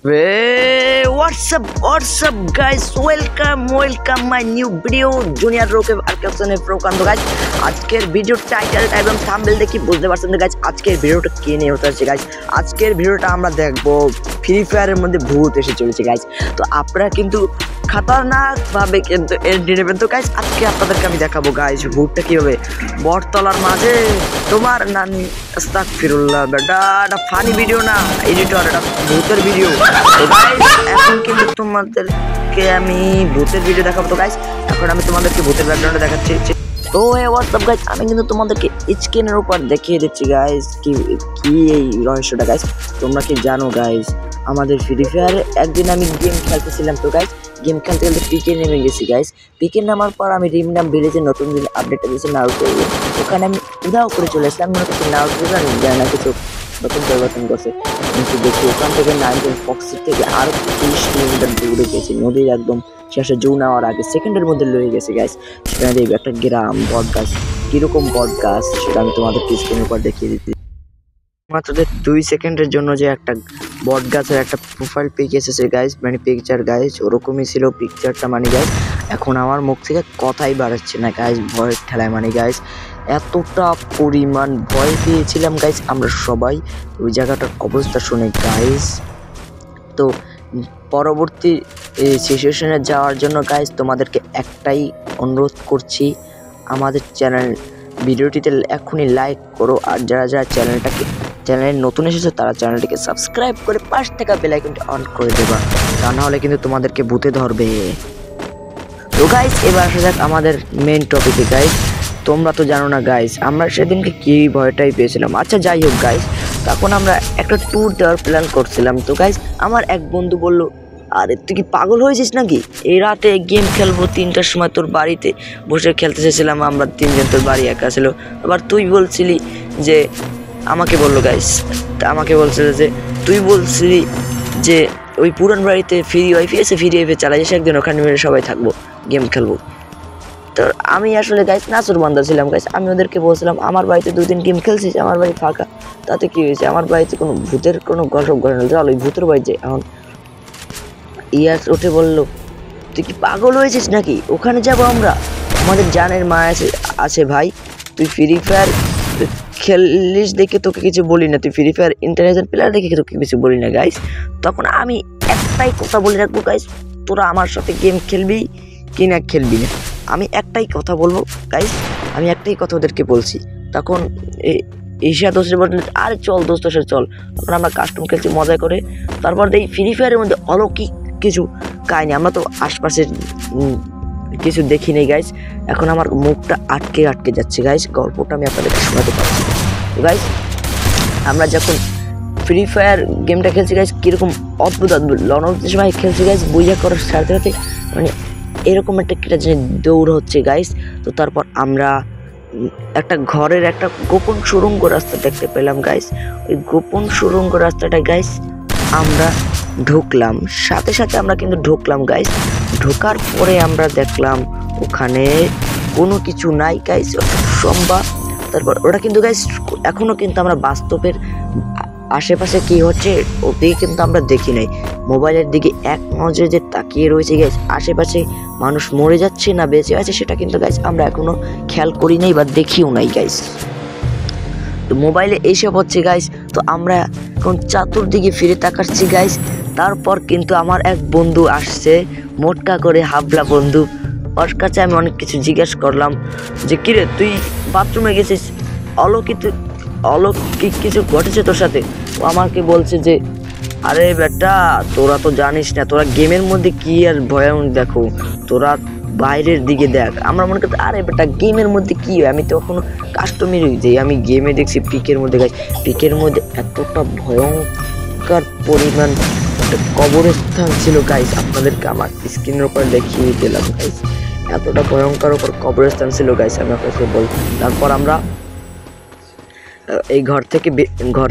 Hey, what's up guys, welcome my new video junior roke আর ক্যাপশনে প্রকান্ত guys. আজকের video title এবং thumbnail দেখে বুঝতে পারছেন গাইস আজকের ভিডিওটা কি নিয়ে হতে যাচ্ছে গাইস। আজকের ভিডিওটা আমরা দেখবো ফ্রি ফায়ারের মধ্যে ভূত এসে চলেছে গাইস। তো আপনারা কিন্তু খতরনাক ভাবে কিন্তু এন্ট্রি নেবেন। তো গাইস আজকে আপনাদেরকে আমি দেখাবো গাইস ভূতটা কিভাবে বটতলার মাঝে তোমার নানি আস্তাগফিরুল্লাহ বেটা, এটা ফানি ভিডিও না এডিটর, এটা ভূতের ভিডিও। তো গাইস এখন কিন্তু তোমাদেরকে আমি ভূতের ভিডিও দেখাবো। তো গাইস এখন আমি তোমাদেরকে ভূতের ব্যাকগ্রাউন্ডে দেখাচ্ছি। তো হোয়াটসঅ্যাপ গাইস, আমি কিন্তু তোমাদেরকে স্ক্রিনের উপর দেখিয়ে দিচ্ছি গাইস কি এই রহস্যটা গাইস। তোমরা কি জানো গাইস, আমাদের ফ্রি ফায়ারে একদিন আমি গেম খেলতেছিলাম। তো গাইস গেম খেলতে খেলতে পিকে নেমে গেছি গাইস। পিকে নামার পর আমি রিমনাম ভিলেজে নতুন দিন আপডেটটা দিয়েছি নারুটো, ওখানে আমি উধাও করে চলে আসলাম। মনে করছি নারুটো জানি না কিছু নতুন পরিবর্তন করছে, কিন্তু দেখি ওখান থেকে 19 ফক্সির থেকে আরো 30 কিলোমিটার দূরে গেছি, নদীর একদম শেষে জু নেওয়ার আগে সেকেন্ডের মধ্যে লয়ে গেছে গাইস। সেখানে দেখবি একটা গ্রাম বট গাছ, কিরকম বট গাছ সেটা আমি তোমাদের স্ক্রিনের উপর দেখিয়ে দিচ্ছি। মাত্র 2 সেকেন্ডের জন্য যে একটা বট গাছের একটা প্রোফাইল পিক এসেছে গাইস, মানে পিকচার গাইস ওরকমই ছিল পিকচারটা মানে গাইস। এখন আমার মুখ থেকে কথাই বাড়াচ্ছে না গাইস, ভয়ের ঠেলায় মানে গাইস এতটা পরিমাণ ভয় পেয়েছিলাম গাইস আমরা সবাই ওই জায়গাটার অবস্থা শুনে গাইস। তো পরবর্তী সিচুয়েশনে যাওয়ার জন্য গাইস তোমাদেরকে একটাই অনুরোধ করছি, আমাদের ভিডিওটিতে এখনই লাইক করো, আর যারা যারা চ্যানেলে নতুন এসেছে তারা চ্যানেলটিকে সাবস্ক্রাইব করে পাশ থেকে বেল আইকনটি অন করে দেবা, তা না হলে কিন্তু তোমাদেরকে ভূতে ধরবে। তো গাইস এবার আসা যাক আমাদের মেইন টপিকে গাইস। তোমরা তো জানো না গাইস আমরা সেদিনকে কি ভয়টাই পেয়েছিলাম। আচ্ছা যাই হোক গাইস, তখন আমরা একটা ট্যুর দেওয়ার প্ল্যান করছিলাম। তো গাইস আমার এক বন্ধু বলল, আরে তুই কি পাগল হয়েছিস নাকি, এই রাতে গেম খেলবো 3টার সময়, তোর বাড়িতে বসে খেলতে চেয়েছিলাম আমরা 3জন, তোর বাড়ি একা ছিল। আবার তুই বলছিলি যে আমাকে বললো গাইস, আমাকে বলছিল যে তুই বলছিলি যে ওই পুরান বাড়িতে ফ্রি ওয়াইফাই আছে, ফ্রি ওয়াইফাই চালাই এসে একদিন ওখানে মিলে সবাই থাকবো গেম খেলবো। তো আমি আসলে গাইস নাচুর বান্ধা ছিলাম গাইস, আমি ওদেরকে বলছিলাম আমার বাড়িতে 2 দিন গেম খেলছিস, আমার বাড়ি ফাঁকা, তাতে কি হয়েছে, আমার বাড়িতে কোনো ভূতের কোনো গল্প ঘটনা, চলো ওই ভূতের বাড়িতে। এখন ইয়াস উঠে বললো, তুই কি পাগল হয়েছিস নাকি, ওখানে যাবো আমরা, আমাদের জানের মা আছে ভাই, তুই ফ্রি ফায়ার খেলিস দেখে তোকে কিছু বলি না, তুই ফ্রি ফায়ার ইন্টারন্যাশনাল প্লেয়ার দেখে তোকে কিছু বলি না গাইস। তখন আমি একটাই কথা বলে রাখবো গাইস, তোরা আমার সাথে গেম খেলবি কি না খেলবি না, আমি একটাই কথা বলবো গাইস, আমি একটাই কথা ওদেরকে বলছি। তখন এশিয়া দোষের বললেন, আরে চল দোস্ত সাথে চল। তখন আমরা কাস্টম খেলছি মজা করে। তারপর এই ফ্রি ফায়ারের মধ্যে অলৌকিক কিছু কাহিনি, আমরা তো আশপাশের কিছু দেখি নেই গাইস। এখন আমার মুখটা আটকে যাচ্ছে গাইস, গল্পটা আমি আপনাদেরকে শোনাতে পারছি। তো গাইস আমরা যখন ফ্রি ফায়ার গেমটা খেলছি গাইস, কীরকম অদ্ভুত লনদের সময় খেলছি গাইস, বইয়া করার সাথে সাথে মানে এরকম একটা জিনিস দৌড় হচ্ছে গাইস। তো তারপর আমরা একটা ঘরের একটা গোপন সুড়ঙ্গ রাস্তা দেখতে পেলাম গাইস। ওই গোপন সুড়ঙ্গ রাস্তাটা গাইস আমরা ঢুকলাম, সাথে সাথে আমরা কিন্তু ঢুকলাম গাইস। ঢোকার পরে আমরা দেখলাম ওখানে কোনো কিছু নাই গাইস, সম্ভব। তারপর ওটা কিন্তু গাইস এখনো কিন্তু আমরা বাস্তবের আশেপাশে কি হচ্ছে ওদিকে কিন্তু আমরা দেখি নাই, মোবাইলের দিকে এক নজরে যে তাকিয়ে রয়েছে গাইস, আশেপাশে মানুষ মরে যাচ্ছে না বেঁচে আছে সেটা কিন্তু গাইস আমরা এখনো খেয়াল করি নাই বা দেখিও নাই গাইস। তো মোবাইলে এইসব হচ্ছে গাইস। তো আমরা এখন চতুর্দিকে ফিরে তাকাচ্ছি গাইস। তারপর কিন্তু আমার এক বন্ধু আসছে, মোটকা করে হাবলা বন্ধু, ওর কাছে আমি অনেক কিছু জিজ্ঞেস করলাম যে কিরে তুই বাথরুমে গেছিস, অলৌকিক কিছু ঘটেছে তোর সাথে। ও আমাকে বলছে যে আরে বেটা তোরা তো জানিস না, তোরা গেমের মধ্যে কি আর ভয়ানক দেখো, তোরা বাইরের দিকে দেখ। আমরা মনে করতে আরে বেটা গেমের মধ্যে কি হয়, আমি তো এখনো কাস্টমারই যে আমি গেমে দেখছি পিকের মধ্যে গাইস, পিকের মধ্যে এতটা ভয়ঙ্কর পরিমাণ একটা কবরস্থান ছিল গাইস, আপনাদেরকে আমার স্ক্রিনের উপর দেখিয়ে দিলাম গাইস, এতটা ভয়ঙ্কর উপর কবরস্থান ছিল গাইস আমি আপনাকে বল। তারপর আমরা এই ঘর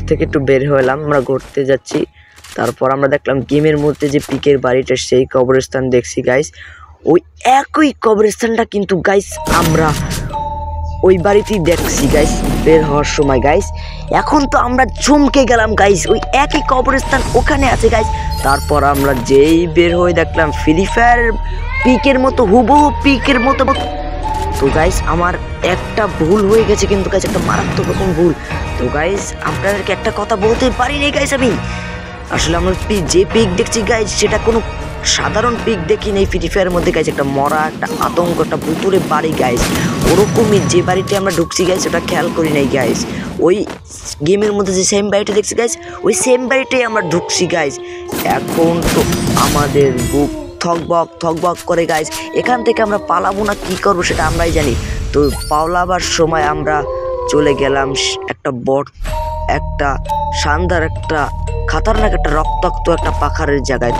থেকে একটু বের হলাম, আমরা ঘুরতে যাচ্ছি। তারপর আমরা দেখলাম গেমের মধ্যে যে পিকের বাড়িটা সেই কবরস্থান দেখছি গাইস। ওই একই কবরস্থানটা কিন্তু গাইস আমরা ওই বাড়িতেই দেখছি গাইস বের হওয়ার সময় গাইস। এখন তো আমরা চমকে গেলাম গাইস, ওই একই কবরস্থান ওখানে আছে গাইস। তারপর আমরা যেই বের হয়ে দেখলাম ফ্রি ফায়ার পিকের মতো, হুবহু পিকের মতো। তো গাইস আমার একটা ভুল হয়ে গেছে কিন্তু গাইস, একটা মারাত্মক রকম ভুল। তো গাইস আপনাদেরকে একটা কথা বলতে পারিনি গাইস, আমি আসলে আমরা যে পিক দেখছি গাইস সেটা কোনো সাধারণ পিক দেখি নেই ফ্রি ফায়ারের মধ্যে গাইস। একটা মরা, একটা আতঙ্ক, একটা ভুতুরে বাড়ি গাইস। ওরকমই যে বাড়িতে আমরা ঢুকছি গাইস ওটা খেয়াল করি নাই গাইস। ওই গেমের মধ্যে যে সেম বাড়িটা দেখছি গাইস, ওই সেম বাড়িটাই আমরা ঢুকছি গাইস। এখন তো আমাদের বুক থকবক করে গাইস। এখান থেকে আমরা পালাবো না কি করবো সেটা আমরাই জানি। তো পালাবার সময় আমরা চলে গেলাম একটা শানদার, একটা খাতারনাক, একটা রক্তাক্ত একটা পাখারের জায়গায়।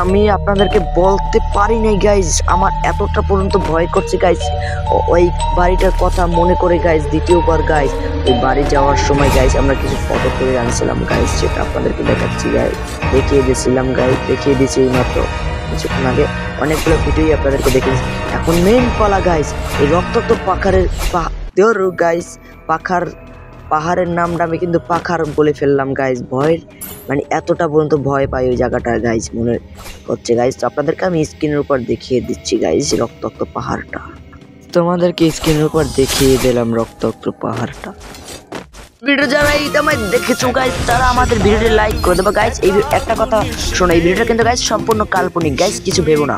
আমি আপনাদেরকে বলতে পারি নাই গাইজ, আমার এতটা পর্যন্ত ভয় করছে গাইজ ওই বাড়িটার কথা মনে করে গাইজ। দ্বিতীয়বার গাইজ ওই বাড়ি যাওয়ার সময় গাইজ আমরা কিছু ফটো করে আনছিলাম গাইজ, সেটা আপনাদেরকে দেখাচ্ছি গাইজ, দেখিয়ে দিয়েছিলাম গাইজ, দেখিয়ে দিয়েছি এই মাত্র কিছুক্ষণ আগে। অনেকগুলো ভিডিওই আপনাদেরকে দেখেছি। এখন মেন পালা গাইজ, এই রক্তাক্ত পাখারের গাইজ, পাহাড়ের নামটা আমি কিন্তু পাখার বলে ফেললাম গাইজ। ভয়ের মানে এতটা পর্যন্ত ভয় পাই ওই জায়গাটা গাইজ মনে হচ্ছে গাইজ। তো আপনাদেরকে আমি স্ক্রিনের উপর দেখিয়ে দিচ্ছি গাইজ রক্তাক্ত পাহাড়টা। তোমাদেরকে স্ক্রিনের উপর দেখিয়ে দিলাম রক্তাক্ত পাহাড়টা। ভিডিও যারা ইতিমধ্যে দেখেছো গাইজ তারা আমাদের ভিডিওটি লাইক করে দেবো গাইজ। এই একটা কথা শোনো, এই ভিডিওটা কিন্তু গাইজ সম্পূর্ণ কাল্পনিক গাইজ, কিছু ভেবো না।